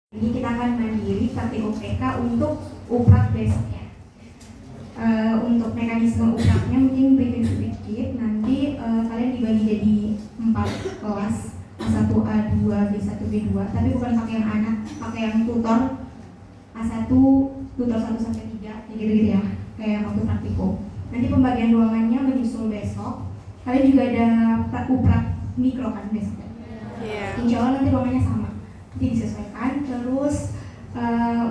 Ini kita akan mandiri pakai UPK untuk uprak besoknya. Untuk mekanisme upraknya mungkin briefing sedikit. Nanti kalian dibagi jadi 4 kelas, A1, A2, B1, B2. Tapi bukan pakai yang anak, pakai yang tutor A1, tutor 1 sampai 3, gitu-gitu ya. Kayak waktu praktikum. Nanti pembagian ruangannya menyusul besok. Kalian juga ada uprak mikro kan besok. Insya Allah nanti ruangannya sama. Jadi disesuaikan. Terus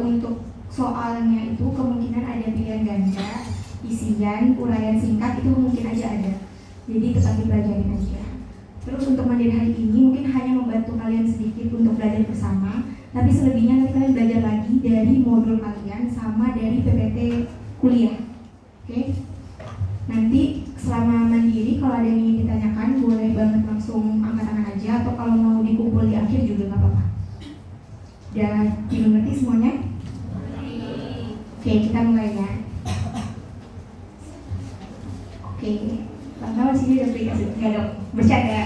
untuk soalnya itu kemungkinan ada pilihan ganda, isian, uraian singkat itu mungkin aja ada. Jadi tetap dipelajarin aja. Terus untuk mandiri hari ini mungkin hanya membantu kalian sedikit untuk belajar bersama, tapi selebihnya nanti kalian belajar lagi dari modul kalian sama dari PPT kuliah. Oke? Nanti selama mandiri kalau ada yang ingin ditanyakan boleh banget langsung angkat tangan aja, atau kalau mau dikumpul di akhir juga nggak apa-apa. Udah dimengerti semuanya? Oke, kita mulai ya. Oke, pertama sini ada aplikasi, nggak dong, bercanda.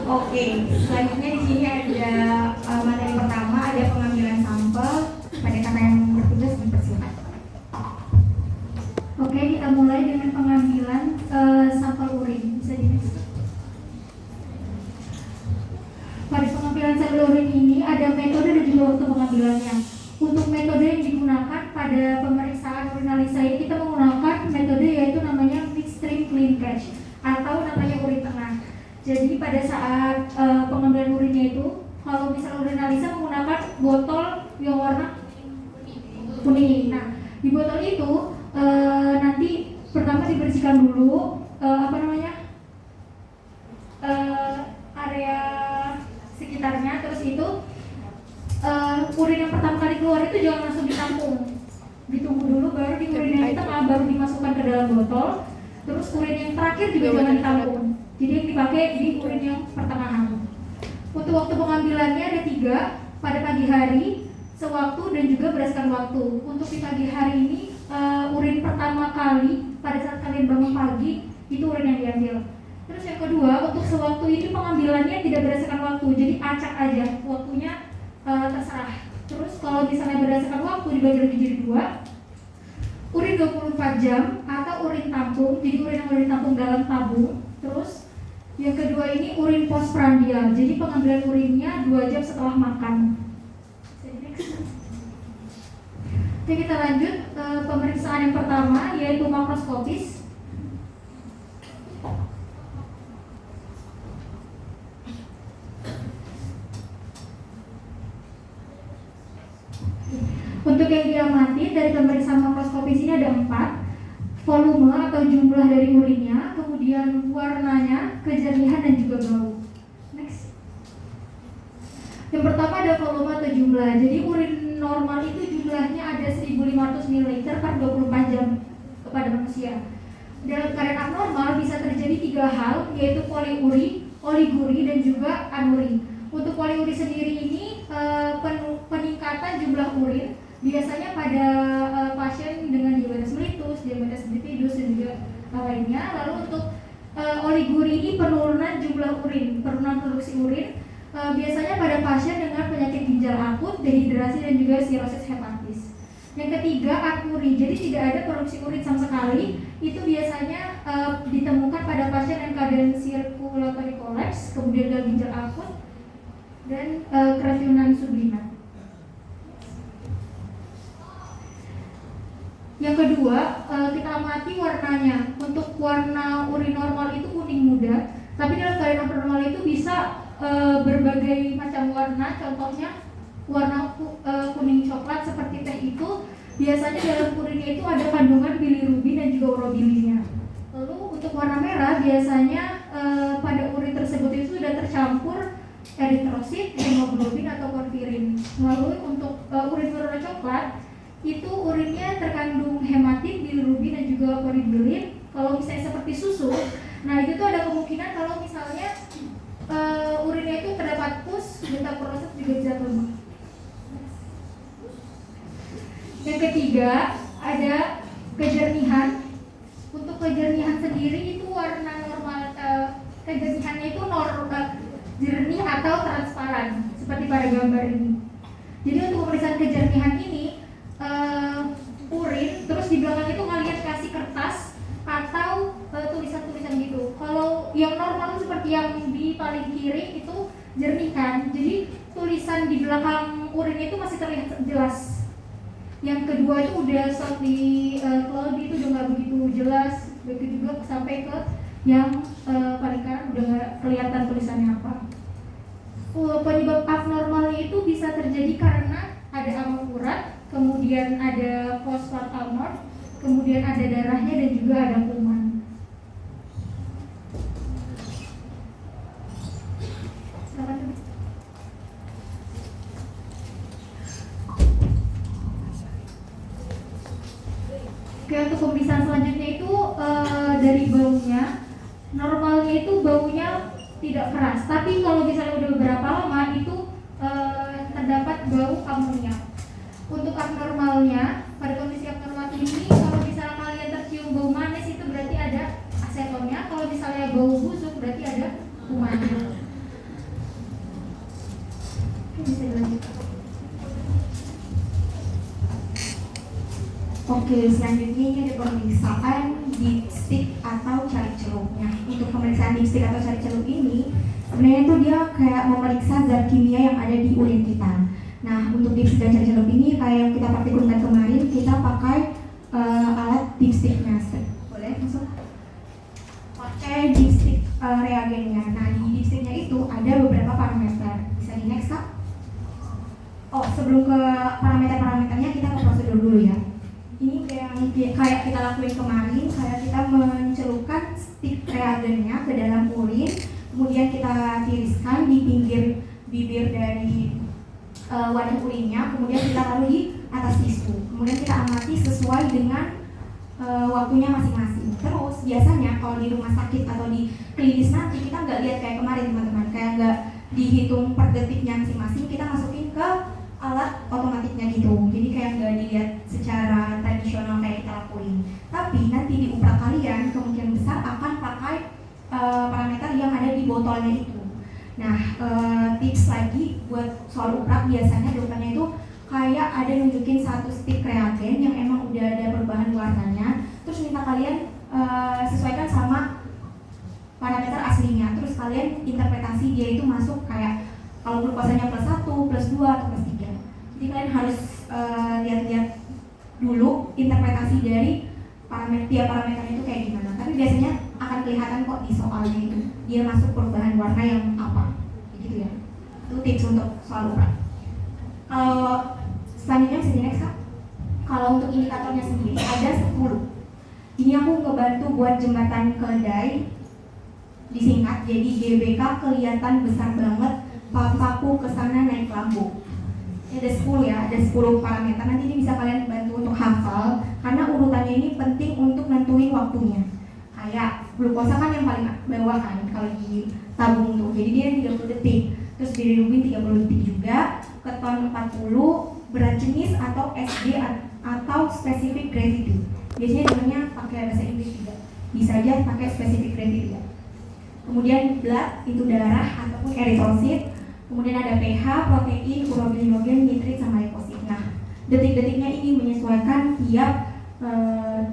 Oke, selanjutnya di sini ada materi pertama, ada pengambilan sampel. Pada kata yang bertugas dipersilakan. Oke, kita mulai dengan pengambilan sampel urin. Bisa di-next. Pada pengambilan sampel urin ini ada metode dan juga waktu pengambilannya. Untuk metode yang digunakan pada pemeriksaan urinalisa ini kita menggunakan metode yaitu namanya midstream clean catch atau namanya urin tengah. Jadi pada saat pengambilan urinnya itu, kalau misal urinalisa menggunakan botol yang warna kuning. Nah, di botol itu nanti pertama dibersihkan dulu area sekitarnya. Terus itu urin yang pertama kali keluar itu jangan langsung ditampung, ditunggu dulu, baru di urin yang tengah baru dimasukkan ke dalam botol. Terus urin yang terakhir juga jangan ditampung, jadi yang dipakai di urin yang pertengahan. Untuk waktu pengambilannya ada 3, pada pagi hari, sewaktu, dan juga berdasarkan waktu. Untuk di pagi hari ini urin pertama kali pada saat kalian bangun pagi itu urin yang diambil. Terus yang kedua, untuk sewaktu ini pengambilannya tidak berdasarkan waktu, jadi acak aja waktunya, terserah. Terus kalau misalnya berdasarkan waktu dibagi lagi jadi 2, urin 24 jam atau urin tampung, jadi urin yang ditampung dalam tabung. Terus yang kedua ini urin postprandial, jadi pengambilan urinnya 2 jam setelah makan. Oke, kita lanjut pemeriksaan yang pertama yaitu makroskopis. Untuk yang diamati dari pemeriksaan makroskopis ini ada 4: volume atau jumlah dari urinnya, kemudian warnanya, kejernihan, dan juga bau. Next. Yang pertama ada volume atau jumlah. Jadi urin normal itu jumlahnya ada 1500 ml per 24 jam kepada manusia. Dalam keadaan abnormal bisa terjadi 3 hal, yaitu poliuri, oliguri, dan juga anuri. Untuk poliuri sendiri ini peningkatan jumlah urin biasanya pada pasien dengan diabetes mellitus, diabetes insipidus, dan juga lainnya. Lalu untuk oliguri ini penurunan jumlah urin, penurunan produksi urin. Biasanya pada pasien dengan penyakit ginjal akut, dehidrasi, dan juga sirosis hepatis. Yang ketiga, anuri, jadi tidak ada produksi urin sama sekali. Itu biasanya ditemukan pada pasien dengan keadaan circulatory collapse, kemudian gagal ginjal akut, dan keracunan sublimat. Yang kedua, kita amati warnanya. Untuk warna urin normal itu kuning muda, tapi dalam keadaan abnormal itu bisa berbagai macam warna. Contohnya warna kuning coklat seperti teh itu biasanya dalam urinnya itu ada kandungan bilirubin dan juga urobilinnya. Lalu untuk warna merah biasanya pada urin tersebut itu sudah tercampur eritrosit, hemoglobin, atau porfirin. Lalu untuk urin berwarna coklat itu urinnya terkandung hematin, bilirubin, dan juga poribilin. Kalau misalnya seperti susu, nah itu tuh ada kemungkinan kalau misalnya urinnya itu terdapat pus, beta proses juga bisa lemah. Yang ketiga ada kejernihan. Untuk kejernihan sendiri itu warna normal, kejernihannya itu jernih atau transparan. gambar ini. Jadi untuk pemeriksaan kejernihan ini urin, terus di belakang itu kalian kasih kertas atau tulisan-tulisan gitu. Kalau yang normal seperti yang di paling kiri itu jernih kan, jadi tulisan di belakang urin itu masih terlihat jelas. Yang kedua itu udah shot di cloud itu udah nggak begitu jelas, begitu juga sampai ke yang paling kanan udah nggak kelihatan tulisannya apa. Penyebab abnormalnya itu bisa terjadi karena ada asam urat, kemudian ada fosfat amor, kemudian ada darahnya dan juga ada kuman. Silakan. Oke, untuk pemeriksaan selanjutnya itu dari baunya. Normalnya itu baunya tidak keras, tapi kalau misalnya udah beberapa lama itu terdapat bau amonia. Untuk abnormalnya, pada kondisi abnormal ini kalau misalnya kalian tercium bau manis itu berarti ada asetonnya, kalau misalnya bau busuk berarti ada kumannya. Oke, bisa dilanjutkan. Oke, selanjutnya ini ada pemeriksaan dipstick atau cari celupnya. Untuk pemeriksaan dipstick atau cari celup ini sebenarnya itu dia kayak memeriksa zat kimia yang ada di urin kita. Nah, untuk dipstick dan cari celup ini kayak yang kita praktikumkan kemarin, kita pakai alat dipsticknya. Boleh masuk? Pakai dipstick reagennya. Nah, di dipsticknya itu ada beberapa parameter. Bisa di next, Kak? Oh, sebelum ke parameter-parameternya kita ke prosedur dulu ya. Ini yang kayak kita lakuin kemarin, kayak kita mencelupkan stick reagennya ke dalam urin, kemudian kita tiriskan di pinggir bibir dari wadah urinnya, kemudian kita taruh di atas tisu, kemudian kita amati sesuai dengan waktunya masing-masing. Terus biasanya kalau di rumah sakit atau di klinis nanti kita nggak lihat kayak kemarin teman-teman, kayak nggak dihitung per detiknya masing-masing, kita masukin ke alat otomatiknya gitu, jadi kayak nggak dilihat secara tradisional kayak kita lakuin. Tapi nanti di uprak kalian kemungkinan besar akan pakai parameter yang ada di botolnya itu. Nah, tips lagi buat soal uprak, biasanya dokternya itu kayak ada nunjukin satu stick reagen yang emang udah ada perubahan warnanya, terus minta kalian sesuaikan sama parameter aslinya, terus kalian interpretasi dia itu masuk kayak kalau glukosanya +1, +2, atau +3. Jadi kalian harus lihat-lihat dulu interpretasi dari tiap parameter itu kayak gimana. Tapi biasanya akan kelihatan kok di soalnya itu dia masuk perubahan warna yang apa, gitu ya. Itu tips untuk soal uprak. Selanjutnya bisa di next, Kak. Kalau untuk indikatornya sendiri ada 10. Ini aku ngebantu buat jembatan keledai disingkat, jadi GBK kelihatan besar banget, papaku kesana naik lambung. Ini ada 10 ya, ada 10 parameter. Nanti ini bisa kalian bantu untuk hafal, karena urutannya ini penting untuk nentuin waktunya. Kayak glukosa kan yang paling bawah kan kalau di tabung tuh, jadi dia 30 detik. Terus bilirubin 30 detik juga, keton 40, berat jenis atau SD atau specific gravity. Biasanya namanya pakai bahasa Inggris juga, bisa aja pakai specific gravity ya. Kemudian blood itu darah ataupun eritrosit. Kemudian ada pH, protein, urobilinogen, nitrit, sama leukosit. Nah, detik-detiknya ini menyesuaikan tiap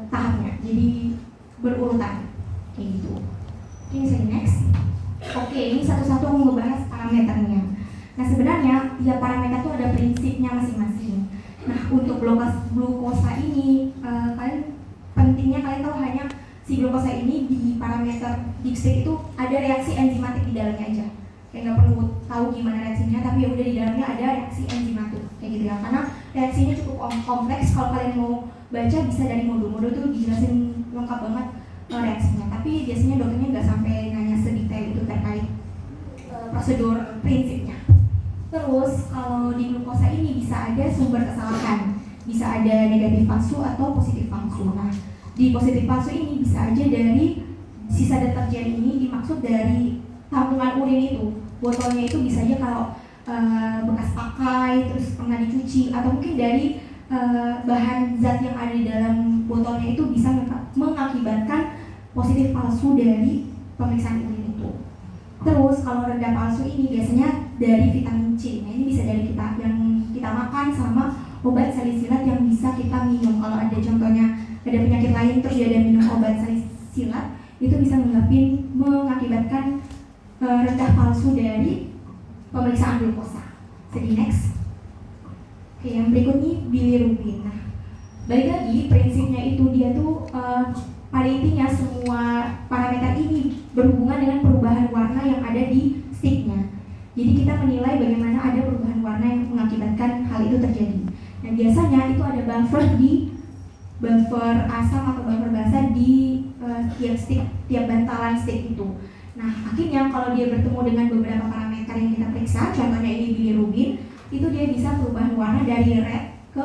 tahapnya, jadi berurutan kayak gitu. Ini saya next. Oke, ini satu-satu mau ngebahas parameternya. Nah, sebenarnya tiap parameter itu ada prinsipnya masing-masing. Nah, untuk glukosa ini kalian pentingnya kalian tahu hanya si glukosa ini di parameter dipstick itu ada reaksi enzimatik di dalamnya aja. Kayak nggak perlu tahu gimana reaksinya, tapi ya udah di dalamnya ada reaksi enzimatik kayak gitu ya. Karena reaksinya cukup kompleks, kalau kalian mau baca bisa dari modul-modul tuh dijelasin lengkap banget reaksinya. Tapi biasanya dokternya nggak sampai nanya sedetail itu terkait prosedur prinsipnya. Terus kalau di glukosa ini bisa ada sumber kesalahan, bisa ada negatif palsu atau positif palsu. Nah, di positif palsu ini bisa aja dari sisa deterjen ini dimaksud dari tampungan urin itu. Botolnya itu bisa aja kalau bekas pakai, terus pernah dicuci, atau mungkin dari bahan zat yang ada di dalam botolnya itu bisa mengakibatkan positif palsu dari pemeriksaan urin itu. Terus kalau rendah palsu ini biasanya dari vitamin C. Nah, ini bisa dari yang kita makan sama obat salisilat yang bisa kita minum. Kalau ada contohnya ada penyakit lain terus dia ada minum obat salisilat, itu bisa mengakibatkan rendah palsu dari pemeriksaan glukosa. Jadi next. Oke, yang berikutnya bilirubin. Nah, balik lagi prinsipnya itu dia tuh pada intinya semua parameter ini berhubungan dengan perubahan warna yang ada di sticknya. Jadi kita menilai bagaimana ada perubahan warna yang mengakibatkan hal itu terjadi. Nah, biasanya itu ada buffer asam atau buffer basa di tiap bantalan stick itu. Nah, akhirnya kalau dia bertemu dengan beberapa parameter yang kita periksa, contohnya ini bilirubin, itu dia bisa perubahan warna dari red ke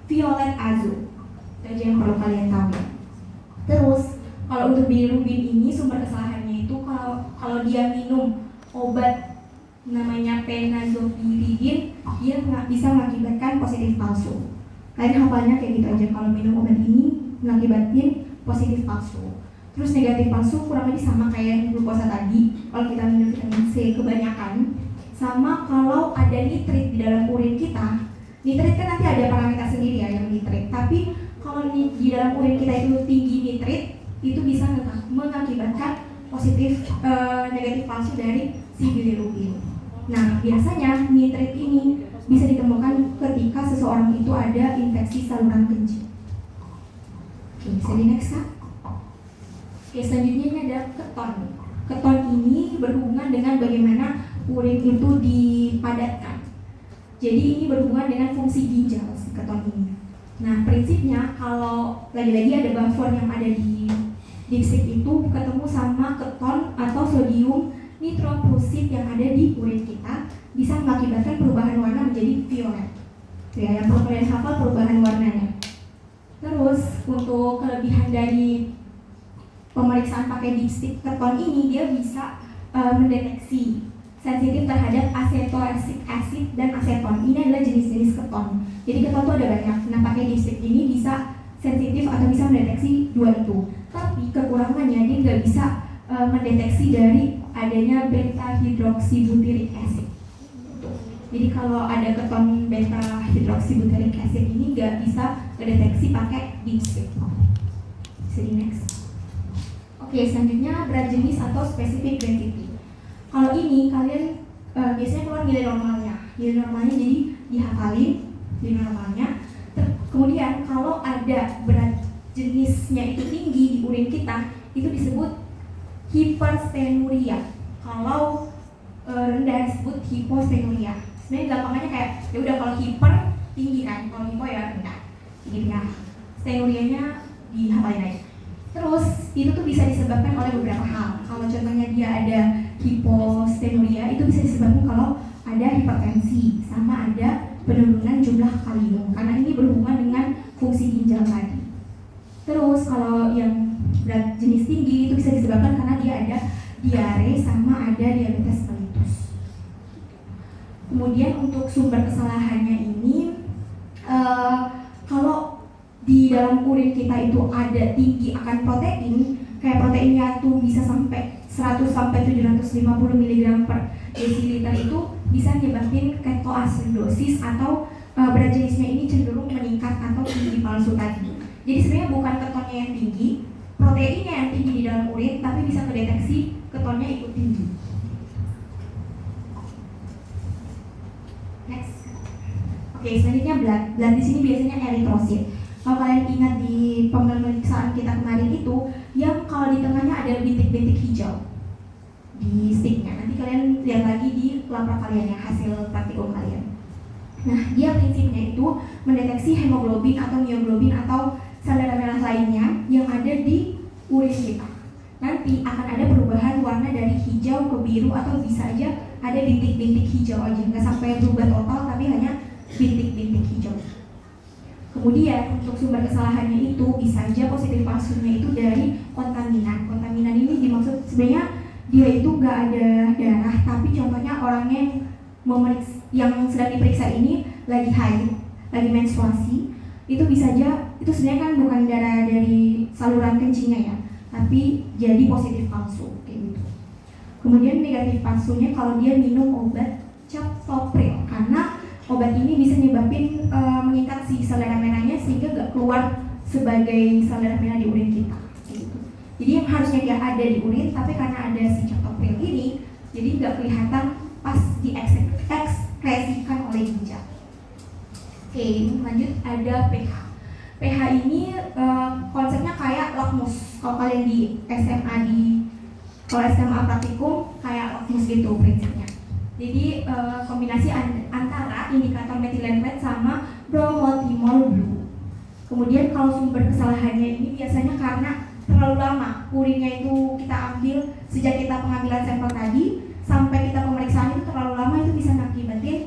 violet azul. Itu aja yang perlu kalian tahu. Terus, kalau untuk bilirubin ini sumber kesalahannya itu kalau dia minum obat namanya penazopiridin, dia bisa mengakibatkan positif palsu. Kalian hafalnya kayak gitu aja, kalau minum obat ini mengakibatkan positif palsu. Terus negatif palsu kurang lebih sama kayak glukosa tadi. Kalau kita minum vitamin C kebanyakan, sama kalau ada nitrit di dalam urin kita. Nitrit kan nanti ada parameter sendiri ya yang nitrit. Tapi kalau di dalam urin kita itu tinggi nitrit, itu bisa mengakibatkan negatif palsu dari si bilirubin. Nah, biasanya nitrit ini bisa ditemukan ketika seseorang itu ada infeksi saluran kencing. Oke, bisa di next kan? Oke, selanjutnya ini ada keton. Keton ini berhubungan dengan bagaimana urin itu dipadatkan. Jadi ini berhubungan dengan fungsi ginjal si keton ini. Nah, prinsipnya kalau lagi-lagi ada buffer yang ada di stick itu ketemu sama keton atau sodium nitroprusid yang ada di urin kita, bisa mengakibatkan perubahan warna menjadi violet. Ya, yang perlu kalian hafal perubahan warnanya. Terus untuk kelebihan dari pemeriksaan pakai dipstick keton ini, dia bisa mendeteksi sensitif terhadap acetoacetic acid dan aseton. Ini adalah jenis-jenis keton. Jadi keton itu ada banyak. Nah, pakai dipstick ini bisa sensitif atau bisa mendeteksi dua itu. Tapi kekurangannya dia nggak bisa mendeteksi dari adanya beta hidroksibutiric acid. Jadi kalau ada keton beta hidroksibutiric acid ini nggak bisa mendeteksi pakai dipstick. Jadi next. Oke, selanjutnya berat jenis atau specific density. Kalau ini kalian biasanya keluar nilai normalnya. Nilai normalnya jadi dihafalin nilai normalnya. Kemudian kalau ada berat jenisnya itu tinggi di urin kita, itu disebut hiperstenuria. Kalau rendah disebut hipostenuria. Sebenarnya gampangnya kayak ya udah kalau hiper tinggi kan, kalau hipo ya rendah. Gitu ya. Stenurianya dihafalin aja. Terus itu tuh bisa disebabkan oleh beberapa hal. Kalau contohnya dia ada hipostenuria, itu bisa disebabkan kalau ada hipertensi sama ada penurunan jumlah kalium, karena ini berhubungan dengan fungsi ginjal tadi. Terus kalau yang berat jenis tinggi itu bisa disebabkan karena dia ada diare sama ada diabetes mellitus. Kemudian untuk sumber kesalahannya ini, kalau di dalam urin kita itu ada tinggi akan protein, kayak proteinnya tuh bisa sampai 100 sampai 750 mg per desiliter, itu bisa menyebabkan ketoacidosis atau berat jenisnya ini cenderung meningkat atau tinggi palsu tadi. Jadi sebenarnya bukan ketonnya yang tinggi, proteinnya yang tinggi di dalam urin, tapi bisa mendeteksi ketonnya ikut tinggi. Next. Oke, selanjutnya blood. Blood di sini biasanya eritrosit. Kalau kalian ingat di pemeriksaan kita kemarin itu, yang kalau di tengahnya ada bintik-bintik hijau di sticknya. Nanti kalian lihat lagi di laporan kalian ya, hasil praktikum kalian. Nah, dia prinsipnya itu mendeteksi hemoglobin atau mioglobin atau sel darah merah lainnya yang ada di urin kita. Nanti akan ada perubahan warna dari hijau ke biru atau bisa aja ada bintik-bintik hijau aja, nggak sampai berubah total tapi hanya bintik-bintik hijau. Kemudian untuk sumber kesalahannya itu bisa aja positif palsunya itu dari kontaminan. Kontaminan ini dimaksud sebenarnya dia itu nggak ada darah, tapi contohnya orangnya yang sedang diperiksa ini lagi haid, lagi menstruasi, itu bisa aja itu sebenarnya kan bukan darah dari saluran kencingnya ya, tapi jadi positif palsu kayak gitu. Kemudian negatif palsunya kalau dia minum obat kostopril, karena obat ini bisa nyebabin mengikat si sel darah merahnya sehingga nggak keluar sebagai sel darah merah di urin kita. Gitu. Jadi yang harusnya dia ada di urin, tapi karena ada si captopril ini, jadi nggak kelihatan pas diekskresikan oleh ginjal. Oke, lanjut ada pH. pH ini konsepnya kayak lakmus. Kalau kalian di SMA praktikum kayak lakmus gitu prinsipnya. Jadi kombinasi antara indikator methyl red sama bromothymol blue. Kemudian kalau sumber kesalahannya ini biasanya karena terlalu lama urinnya itu kita ambil sejak kita pengambilan sampel tadi sampai kita pemeriksaan itu terlalu lama, itu bisa mengakibatkan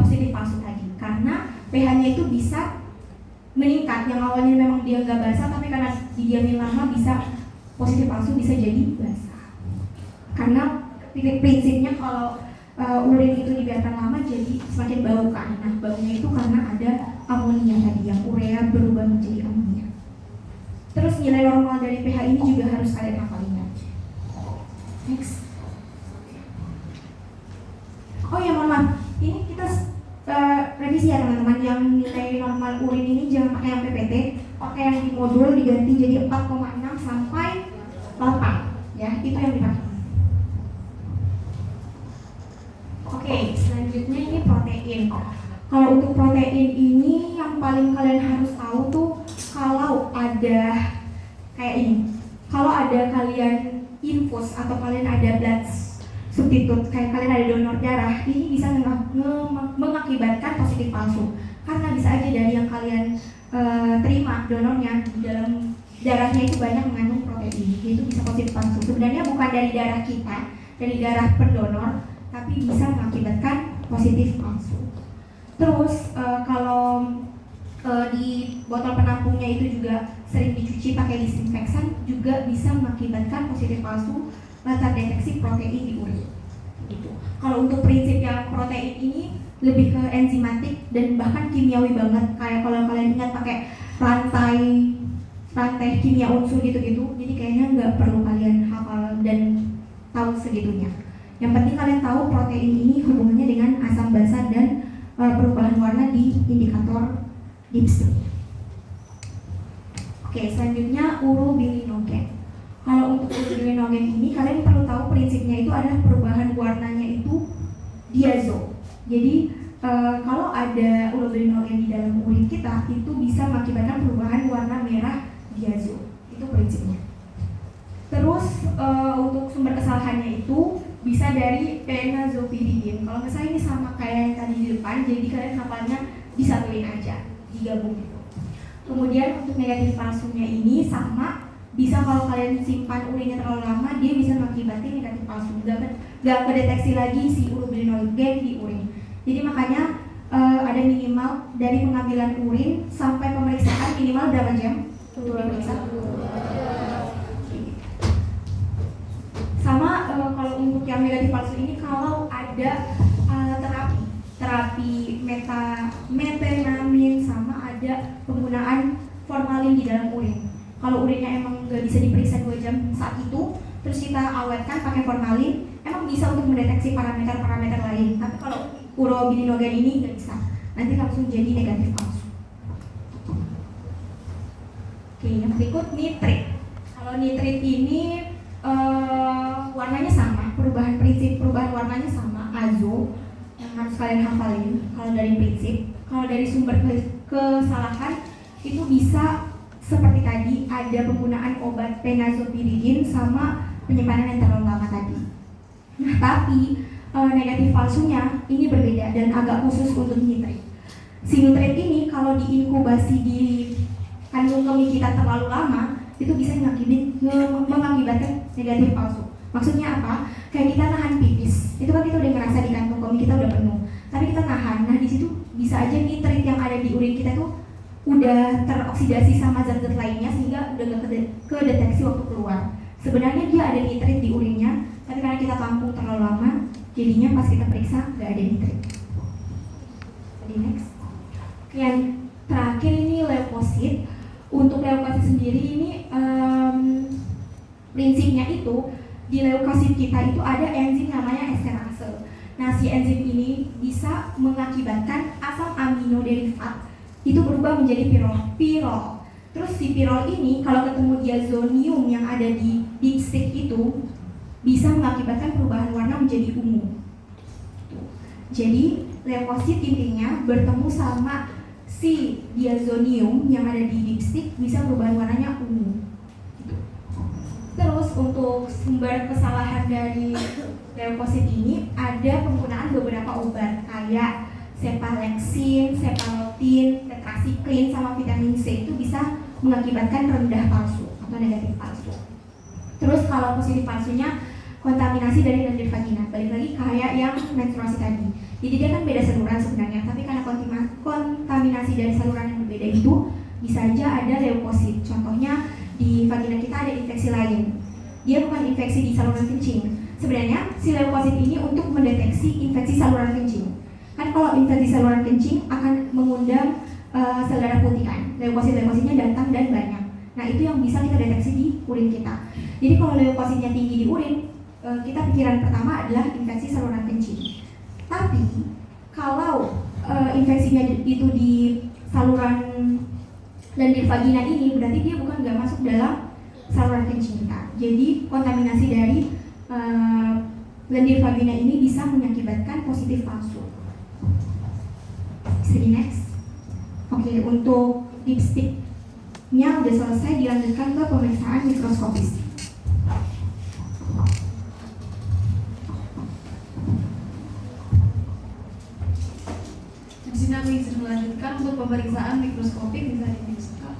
positif palsu tadi. Karena pH-nya itu bisa meningkat, yang awalnya memang dia nggak basah tapi karena didiamin lama bisa positif palsu, bisa jadi basah. Karena prinsipnya kalau urin itu dibiarkan lama jadi semakin bau kan. Nah, baunya itu karena ada amonia tadi, yang urea berubah menjadi amonia. Terus nilai normal dari pH ini juga harus kalian hafalin. Next. Oh ya, mohon maaf, ini kita revisi ya teman-teman, yang nilai normal urin ini jangan pakai yang PPT, pakai yang di modul, diganti jadi 4,6 sampai 8 ya, itu yang dipakai. Oke, selanjutnya ini protein. Kalau untuk protein ini yang paling kalian harus tahu tuh kalau ada kayak ini, kalau ada kalian infus atau kalian ada blood substitute, kayak kalian ada donor darah, ini bisa mengakibatkan positif palsu. Karena bisa aja dari yang kalian terima donornya di dalam darahnya itu banyak mengandung protein, itu bisa positif palsu. Sebenarnya bukan dari darah kita, dari darah pendonor, tapi bisa mengakibatkan positif palsu. Terus kalau di botol penampungnya itu juga sering dicuci pakai disinfektan, juga bisa mengakibatkan positif palsu terdeteksi protein di urin. Gitu. Kalau untuk prinsip yang protein ini lebih ke enzimatik dan bahkan kimiawi banget. Kayak kalau kalian ingat pakai rantai kimia unsur gitu-gitu, jadi kayaknya nggak perlu kalian hafal dan tahu segitunya. Yang penting kalian tahu protein ini hubungannya dengan asam basa dan perubahan warna di indikator Dipsy. Oke, selanjutnya urobilinogen. Kalau untuk urobilinogen ini kalian perlu tahu prinsipnya itu adalah perubahan warnanya itu diazo. Jadi kalau ada urobilinogen di dalam urin kita itu bisa mengakibatkan perubahan warna merah diazo. Itu prinsipnya. Terus untuk sumber kesalahannya itu bisa dari penazopiridin. Kalau nggak salah ini sama kayak yang tadi di depan, jadi kalian hafalnya disatuin aja, digabung gitu. Kemudian untuk negatif palsunya ini sama, bisa kalau kalian simpan urinnya terlalu lama, dia bisa mengakibatkan negatif palsu. Nggak kedeteksi lagi si urobilinogen di urin. Jadi makanya ada minimal dari pengambilan urin sampai pemeriksaan minimal berapa jam? Sama kalau untuk yang negatif palsu ini, kalau ada terapi metenamin sama ada penggunaan formalin di dalam urin. Kalau urinnya emang nggak bisa diperiksa 2 jam saat itu, terus kita awetkan pakai formalin, emang bisa untuk mendeteksi parameter-parameter lain. Tapi kalau urobilinogen ini nggak bisa, nanti langsung jadi negatif palsu. Oke, yang berikut nitrit. Kalau nitrit ini warnanya sama, prinsip perubahan warnanya sama, azo, yang harus kalian hafalin. Kalau dari prinsip, kalau dari sumber kesalahan itu bisa seperti tadi, ada penggunaan obat penazopiridin sama penyimpanan yang terlalu lama tadi. Nah, tapi negatif palsunya ini berbeda dan agak khusus untuk nitrit. Si nitrit ini kalau diinkubasi di kandung kemih kita terlalu lama, itu bisa mengakibatkan negatif palsu. Maksudnya apa? Kayak kita nahan pipis, itu kan kita udah ngerasa di kantong kemih kita udah penuh, tapi kita nahan. Nah, di situ bisa aja nitrit yang ada di urin kita tuh udah teroksidasi sama zat-zat lainnya sehingga udah gak kedeteksi waktu keluar. Sebenarnya dia ada nitrit di urinnya, tapi karena kita tampung terlalu lama, jadinya pas kita periksa gak ada nitrit. Jadi next. Yang terakhir ini leukosit. Untuk leukosit sendiri ini prinsipnya itu di leukosit kita itu ada enzim namanya esterase. Nah, si enzim ini bisa mengakibatkan asam amino derivat itu berubah menjadi pirol. Terus si pirol ini kalau ketemu diazonium yang ada di dipstick itu bisa mengakibatkan perubahan warna menjadi ungu. Jadi leukosit intinya bertemu sama si diazonium yang ada di dipstick bisa perubahan warnanya ungu. Terus untuk sumber kesalahan dari leukosit ini ada penggunaan beberapa obat kayak cephalexin, cephalotin, tetracycline sama vitamin C itu bisa mengakibatkan rendah palsu atau negatif palsu. Terus kalau positif palsunya kontaminasi dari lendir vagina, balik lagi kayak yang menstruasi tadi. Jadi dia kan beda saluran sebenarnya, tapi karena kontaminasi dari saluran yang berbeda itu bisa aja ada leukosit. Contohnya di vagina kita ada infeksi lain. Dia bukan infeksi di saluran kencing. Sebenarnya si leukosit ini untuk mendeteksi infeksi saluran kencing. Kan kalau infeksi saluran kencing akan mengundang sel darah putih kan. Leukositnya datang dan banyak. Nah, itu yang bisa kita deteksi di urin kita. Jadi kalau leukositnya tinggi di urin, kita pikiran pertama adalah infeksi saluran kencing. Tapi kalau infeksinya itu di saluran lendir vagina ini, berarti dia bukan nggak masuk dalam saluran kencing kita. Jadi kontaminasi dari lendir vagina ini bisa mengakibatkan positif palsu. Bisa di next. Oke, untuk dipsticknya udah selesai, dilanjutkan ke pemeriksaan mikroskopis. Di sini aku izin melanjutkan untuk pemeriksaan mikroskopik, bisa dibuka.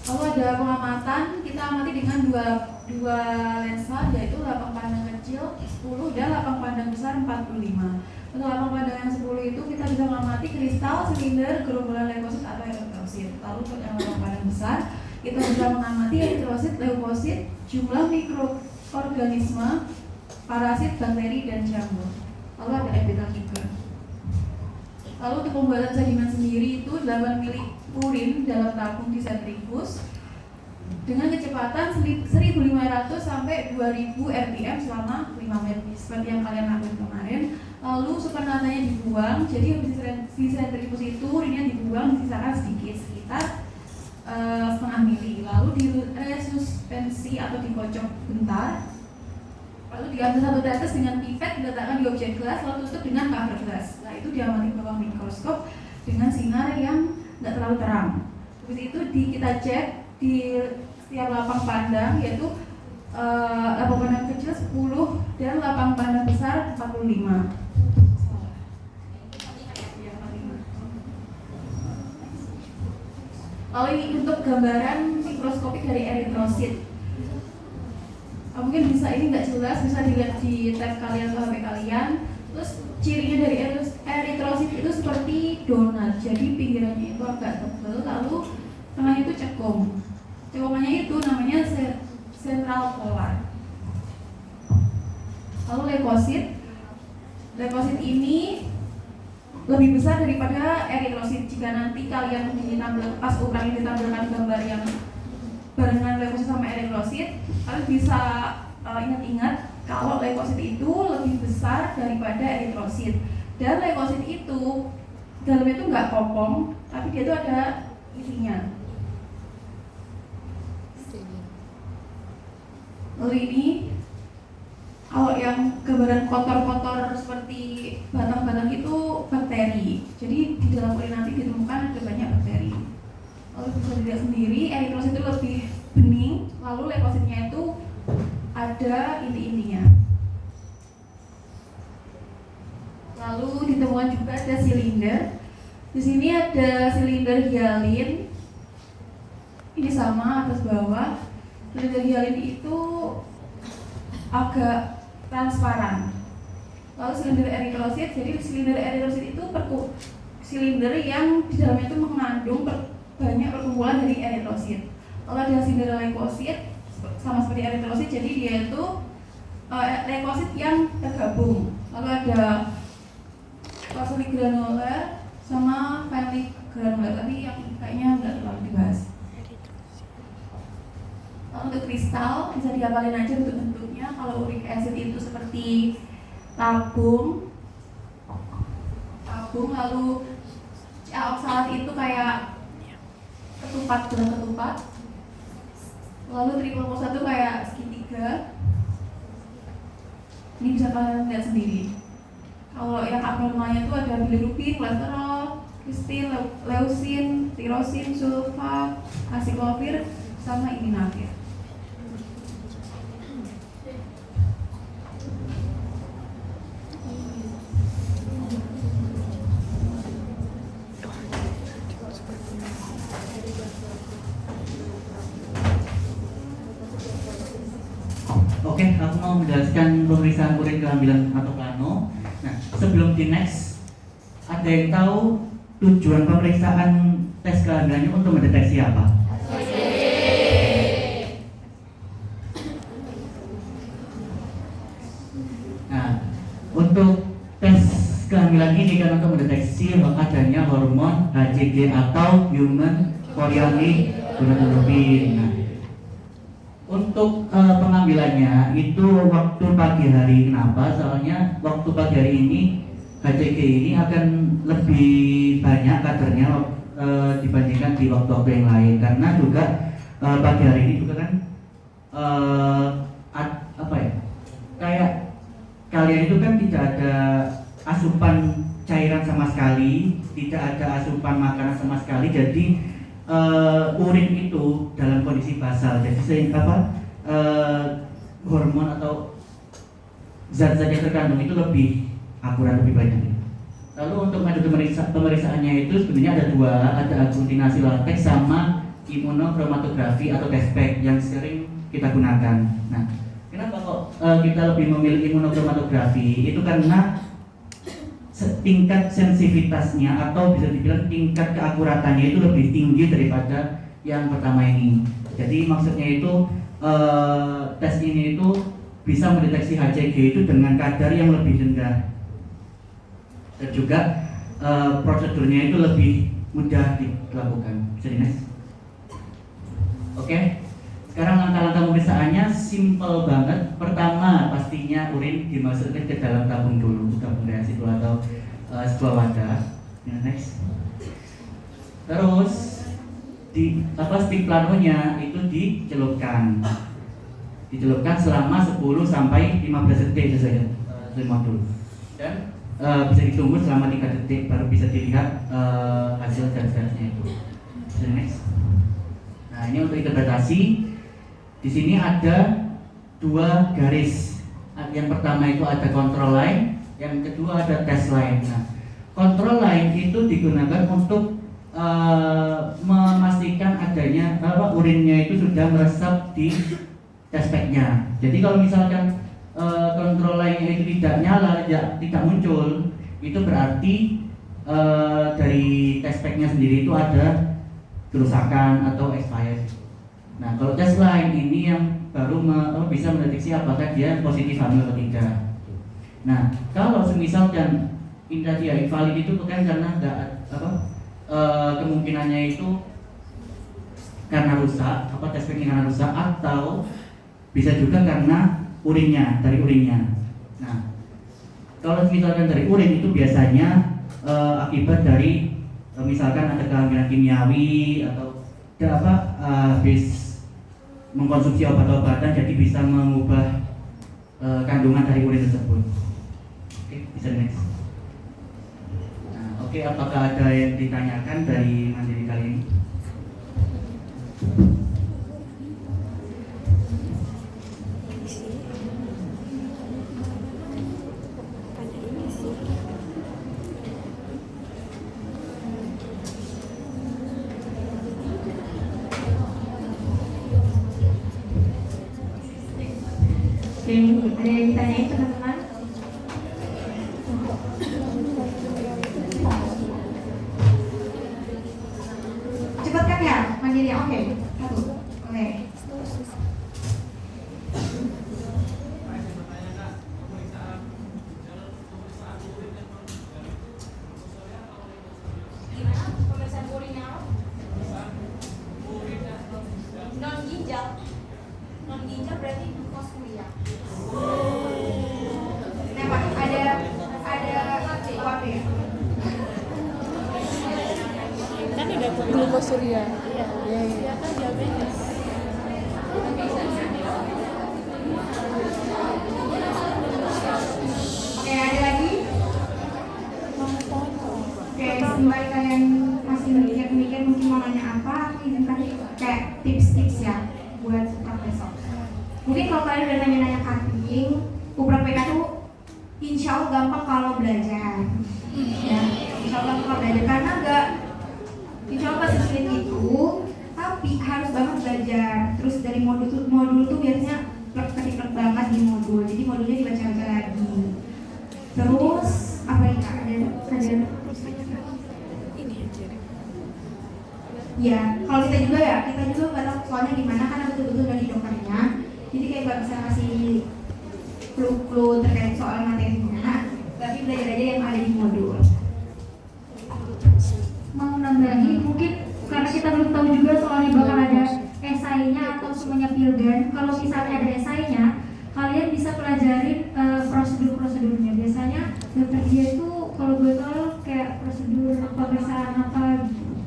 Lalu ada pengamatan, kita amati dengan dua lensa, yaitu lapang pandang kecil 10 dan lapang pandang besar 45. Untuk lapang pandang yang 10 itu kita bisa mengamati kristal, silinder, gerombolan leukosit atau eritrosit. Lalu untuk yang lapang pandang besar, kita bisa mengamati eritrosit, leukosit, jumlah mikroorganisme, parasit, bakteri, dan jamur. Lalu ada epitel juga. Lalu untuk pembuatan sedimen sendiri itu 8 mili urin dalam tabung di sentrifuge dengan kecepatan 1500 sampai 2000 rpm selama 5 menit seperti yang kalian lakukan kemarin. Lalu supernatanya dibuang, jadi habis di sentrifuge itu urinnya dibuang, disisakan sedikit sekitar setengah mili. Lalu diresuspensi atau dikocok bentar. Lalu diambil satu tetes dengan pipet, diletakkan di objek gelas, lalu tutup dengan cover gelas. Nah, itu diamati bawah mikroskop dengan sinar yang nggak terlalu terang. Habis itu kita cek di setiap lapang pandang, yaitu lapang pandang kecil 10 dan lapang pandang besar 45. Lalu ini untuk gambaran mikroskopik dari eritrosit. Mungkin bisa ini nggak jelas, bisa dilihat di tab kalian atau HP kalian. Terus cirinya dari eritrosit itu seperti donat, jadi pinggirannya itu agak tebal, lalu tengahnya itu cekung. Cekungannya itu namanya sentral polar. Lalu leukosit ini lebih besar daripada eritrosit. Jika nanti kalian pas ukuran ini ditampilkan gambar yang barengan leukosit sama eritrosit, kalian bisa ingat-ingat kalau leukosit itu lebih besar daripada eritrosit. Dan leukosit itu dalamnya itu nggak kopong, tapi dia itu ada isinya. Lalu ini kalau yang gambaran kotor-kotor seperti batang-batang itu bakteri. Jadi di dalam urin nanti ditemukan ada banyak bakteri. Lalu bisa dilihat sendiri, eritrosit itu lebih bening, lalu leukositnya itu ada inti-intinya. Lalu ditemukan juga ada silinder. Di sini ada silinder hialin. Ini sama atas bawah. Silinder hialin itu agak transparan. Lalu silinder eritrosit, jadi silinder eritrosit itu silinder yang di dalamnya itu mengandung banyak perkumpulan dari eritrosit. Lalu ada silinder leukosit sama seperti eritrosit, jadi dia itu leukosit yang tergabung. Lalu ada plasmid granular sama finely granular, tapi yang kayaknya nggak terlalu dibahas. Kalau untuk kristal bisa dihafalin aja bentuk-bentuknya. Kalau uric acid itu seperti tabung, lalu oksalat itu kayak ketupat, gelang ketupat. Lalu triple phosphate itu kayak segitiga. Ini bisa kalian lihat sendiri. Kalau yang abnormalnya itu ada bilirubin, kolesterol, kristin, leusin, tirosin, sulfat, asiklovir, sama iminafir. Oke, aku mau menjelaskan pemeriksaan urin kehamilan atau plano. Nah, sebelum di next, ada yang tahu tujuan pemeriksaan tes kehamilannya untuk mendeteksi apa? Nah, untuk tes kehamilan ini kan untuk mendeteksi adanya hormon HCG atau human chorionic gonadotropin. Nah, untuk pengambilannya itu waktu pagi hari. Kenapa? Soalnya waktu pagi hari ini HCG ini akan lebih banyak kadarnya dibandingkan di waktu-waktu yang lain. Karena juga pagi hari ini juga kan kayak kalian itu kan tidak ada asupan cairan sama sekali, tidak ada asupan makanan sama sekali. Jadi urin itu dalam kondisi basal, jadi sehingga hormon atau zat-zat yang terkandung itu lebih akurat, lebih banyak. Lalu untuk metode pemeriksaannya itu sebenarnya ada dua, ada aglutinasi latex sama imunochromatografi atau tespek yang sering kita gunakan. Nah, kenapa kok kita lebih memilih imunochromatografi? Itu karena tingkat sensitivitasnya atau bisa dibilang tingkat keakuratannya itu lebih tinggi daripada yang pertama ini. Jadi maksudnya itu tes ini itu bisa mendeteksi HCG itu dengan kadar yang lebih rendah, dan juga prosedurnya itu lebih mudah dilakukan. Bisa di next. Oke. Sekarang langkah-langkah pemeriksaannya simple banget. Pertama, pastinya urin dimasukkan ke dalam tabung dulu, tabung reaksi dulu atau sebuah wadah. Next. Terus stick planonya itu dicelupkan selama 10 sampai 15 detik saja, dulu. Dan bisa ditunggu selama 3 detik baru bisa dilihat hasil zat-zatnya itu. Next. Nah, ini untuk interpretasi. Di sini ada dua garis. Yang pertama itu ada control line, yang kedua ada test line. Nah, control line itu digunakan untuk memastikan adanya urinnya itu sudah meresap di tespeknya. Jadi kalau misalkan control line-nya itu tidak nyala, tidak muncul, itu berarti dari tespeknya sendiri itu ada kerusakan atau expired. Nah, kalau test line ini yang baru bisa mendeteksi apakah dia positif hamil atau tidak. Nah, kalau semisalkan dia invalid itu bukan karena kemungkinannya itu karena rusak, tespeknya karena rusak, atau bisa juga karena dari urinnya. Nah, kalau misalkan dari urin itu biasanya akibat dari misalkan ada kehamilan kimiawi atau habis mengkonsumsi obat-obatan, jadi bisa mengubah kandungan dari urin tersebut. Oke, bisa next. Nah, oke, apakah ada yang ditanyakan dari mandiri kali ini? Ada yang ditanyain teman-teman? Cepat kan ya, mandiri. Oke. Oke. Non ginjal. Glukosuria. Iya. Iya kan diabetes. Oke, ada lagi? Oke, sembari kalian masih mikir-mikir mungkin mau nanya apa, aku izin kasih kayak tips-tips ya buat uprap besok. Mungkin kalau kalian udah nanya-nanya cutting, uprap PK tuh insya Allah gampang kalau belajar. Ya, insya Allah gampang kalau belajar karena enggak insya Allah pasti sulit itu, tapi harus banget belajar. Terus dari modul tuh biasanya ketik banget di modul, jadi modulnya dibaca-baca lagi. Terus apa ya, ada ya, kalau kita juga nggak tahu soalnya gimana karena betul-betul dari dokternya, jadi kayak nggak bisa kasih clue terkait soal materinya, tapi belajar aja yang ada di modul. Mau nambahin mungkin karena kita belum tahu juga soalnya bakal ada esainya atau semuanya pilgan. Kalau misalnya ada esainya, kalian bisa pelajarin prosedur-prosedurnya. Biasanya dokter dia itu kalau gue tahu kayak prosedur pemeriksaan apa gitu.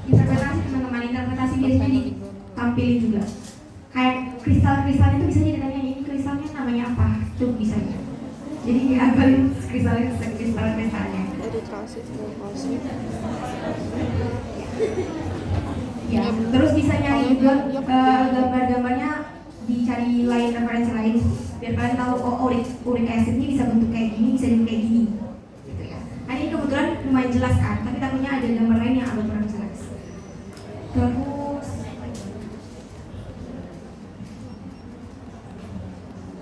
Interpretasi teman-teman, interpretasi biasanya ditampilin juga. Kayak kristal-kristalnya itu bisa ditanya ini kristalnya namanya apa, itu bisa ya. Jadi hafalin kristal-kristalnya. Ya, terus bisa nyari juga gambar-gambarnya, dicari lain referensi lain biar kalian tahu oh uric acid ini bisa bentuk kayak gini, bisa bentuk kayak gini gitu ya. Nah, ini kebetulan lumayan jelas kan, tapi takutnya ada gambar lain yang agak kurang jelas. Terus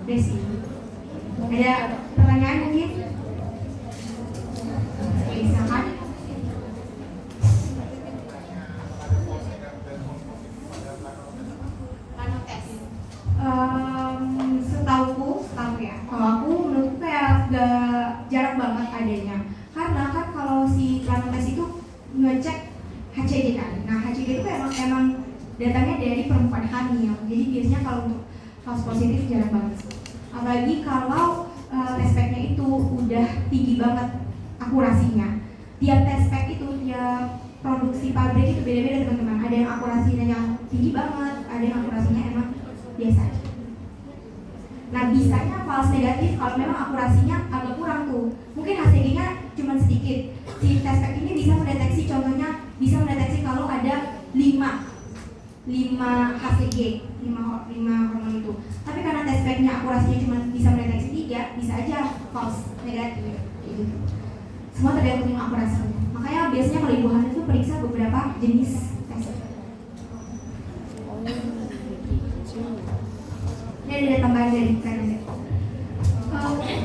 Desi, ada pertanyaan mungkin? Silakan. Setahu ya, kalau aku menurutku kayak jarang banget adanya, karena kan kalau si plano tes itu ngecek HCG kan. Nah, HCG itu emang datangnya dari perempuan hamil, jadi biasanya kalau untuk false positif jarang banget. Apalagi kalau test pack-nya itu udah tinggi banget akurasinya. Tiap test pack itu, tiap produksi pabrik itu beda-beda teman-teman. Ada yang akurasinya yang tinggi banget, ada yang akurasinya emang biasa aja. Nah, bisanya false negatif kalau memang akurasinya agak kurang tuh. Mungkin HCG-nya cuma sedikit. Si test pack ini bisa mendeteksi, contohnya bisa mendeteksi kalau ada 5 HCG, 5 hormon itu. Tapi karena test pack-nya akurasinya cuma bisa mendeteksi 3, bisa aja false negatif gitu. Semua tergantung akurasinya. Makanya biasanya kalau ibu hamil itu periksa beberapa jenis tes. Ini ada tambahan dari kalian.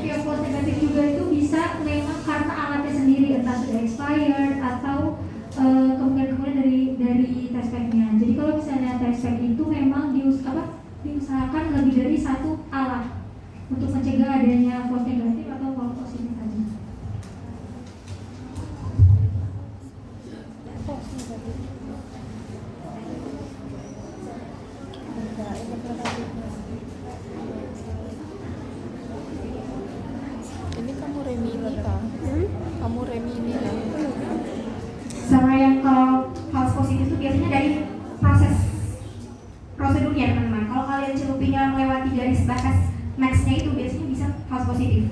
Yang false negatif juga itu bisa memang karena alatnya sendiri, entah sudah expired atau kemungkinan dari test pack-nya. Jadi kalau misalnya test pack itu memang diusahakan lebih dari satu alat untuk mencegah adanya false negatif atau false positif tadi. Ini kamu Remini kah? Kamu Remini kah? Sama yang kalau false positif itu biasanya dari proses prosedurnya teman-teman. Kalau kalian celupinnya melewati garis batas max-nya itu biasanya bisa false positif.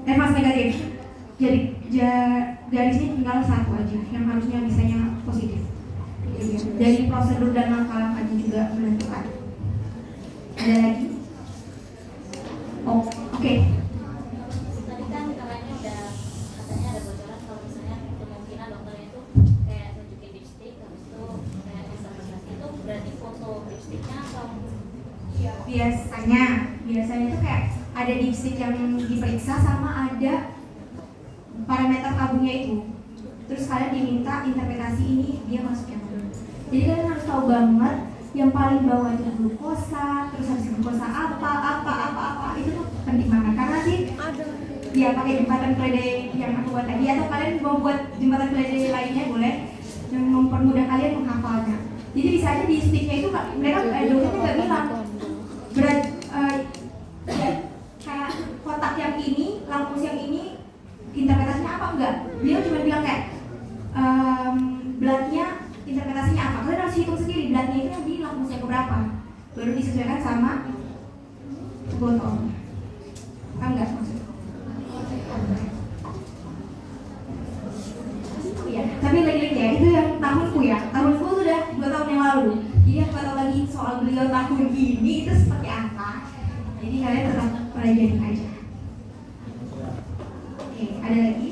False negatif. Jadi garisnya tinggal satu aja yang harusnya bisanya positif. Dari prosedur dan langkah-langkahnya juga menentukan. Ada lagi? Oh, oke. Tadi kan katanya ada bocoran kalau misalnya kemungkinan dokter itu kayak nunjukin lipstick, habis itu kayak interpretasi itu berarti foto lipsticknya atau? Iya, biasanya itu kayak ada lipstick yang diperiksa sama ada parameter tabungnya itu. Terus kalian diminta interpretasi ini dia masuk yang mana. Jadi kalian harus tahu banget yang paling bawah itu glukosa, terus habis glukosa apa itu tuh penting banget karena nanti dia pakai jembatan keledai yang aku buat tadi atau kalian mau buat jembatan keledai lainnya boleh yang mempermudah kalian menghafalnya. Jadi bisa aja di sticknya itu mereka dokternya nggak bilang berat kayak kotak yang ini, lampu yang ini interpretasinya apa enggak. Dia cuma bilang kayak baru disesuaikan sama botol. Paham nggak maksudnya? Iya, tapi lagi-lagi ya, itu yang tahunku ya. Tahunku sudah 2 tahun yang lalu. Jadi aku nggak tahu lagi soal beliau tahun ini itu seperti apa. Jadi kalian tetap pelajarin aja. Oke, ada lagi?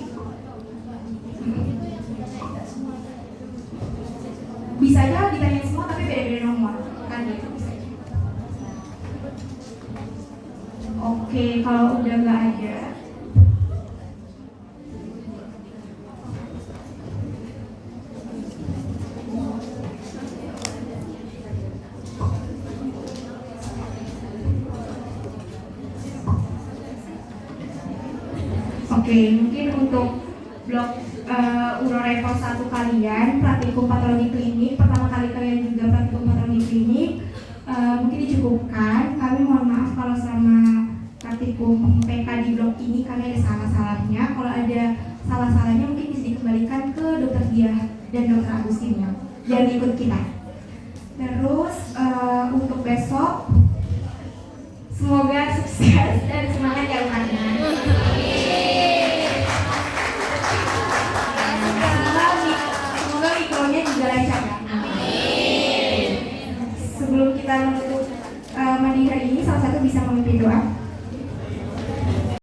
Bisa aja ditanyain semua tapi beda-beda nomor. Kan gitu bisa aja. Oke, kalau udah nggak ada, oke, mungkin untuk blok Urorepo 1 kalian, praktikum patologi klinik, pertama kali kalian juga praktikum patologi klinik, mungkin dicukupkan. Kami mohon maaf kalau sama praktikum PK di blok ini kalian ada salah-salahnya. Kalau ada salah-salahnya mungkin bisa dikembalikan ke dokter Diah dan dokter Agustin ya. Jangan ikut kita.